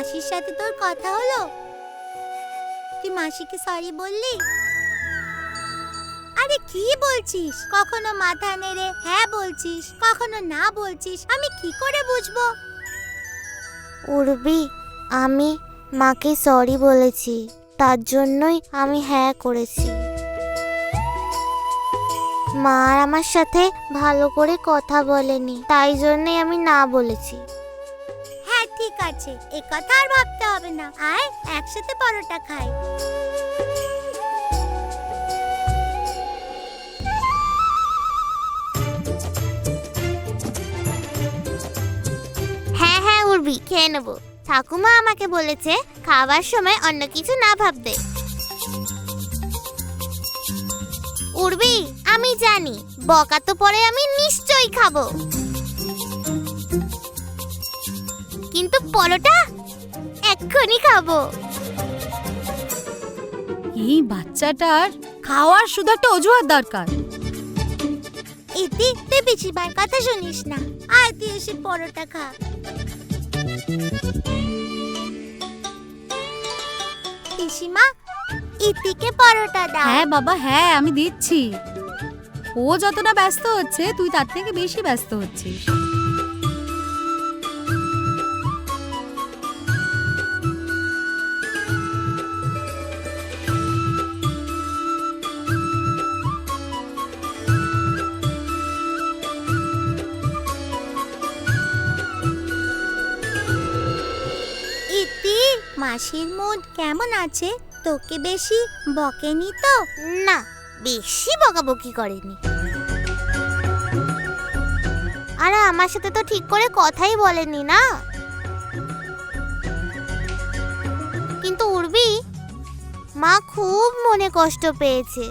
মাসির সাথে তোর কথা হলো? তুই মাসিকে সরি বললি? আরে কি বলছিস? কখনো মাথা নেড়ে হ্যাঁ বলছিস, কখনো না বলছিস, আমি কি করে বুঝবো? উর্বি, আমি মাকে সরি বলেছি, তার জন্যই আমি হ্যাঁ করেছি। মা আর আমার সাথে ভালো করে কথা বলেনি, তাই জন্যই আমি না বলেছি। হ্যাঁ ঠিক আছে, এ কথা আর ভাবতে হবে না। আয় একসাথে পরোটা খাই। হ্যাঁ হ্যাঁ উর্বি, খেয়ে নেবো। ঠাকুমা আমাকে বলেছে খাবার সময় অন্য কিছু না ভাবতে। উর্বি, আমি জানি বকা তো পরে আমি নিশ্চয়ই খাবো, কিন্তু পরোটা এক্ষুনি খাবো। এই বাচ্চাটার খাওয়ার শুধু একটা অজুহাত দরকার। ইতি, তুই পিসিমার কথা শুনিস না। আয় তুই এসে পরোটা খা। পিসিমা, ইতিকে পরোটা দাও। হ্যাঁ বাবা, হ্যাঁ আমি দিচ্ছি। ও যতটা ব্যস্ত হচ্ছে তুই তার থেকে বেশি ব্যস্ত হচ্ছিস। ইতি, মাসির মুড কেমন আছে? তোকে বেশি বকেনি তো? না, বেশি বকাবকি করেনি। আরে আমার সাথে তো ঠিক করে কথাই বলেনি না। কিন্তু উর্বি, মা খুব মনে কষ্ট পেয়েছে,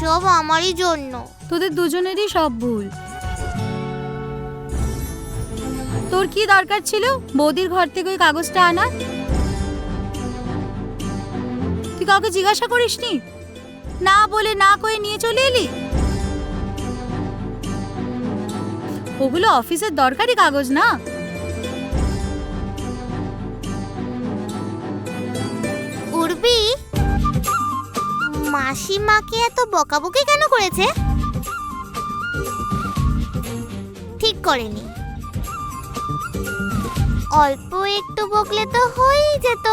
সব আমারই জন্য। তোদের দুজনেরই সব ভুল। তোর কি দরকার ছিল বৌদির ঘর থেকে ওই কাগজটা আনার? তুই কাউকে জিজ্ঞাসা করিসনি? না বলে না কয়ে নিয়ে চলে এলি। ওগুলো অফিসের দরকারি কাগজ না। উর্বি, মাসি মাকে এত বকাবকি কেন করেছে? ঠিক করেনি। অল্প একটু বকলে তো হয়েই যেত।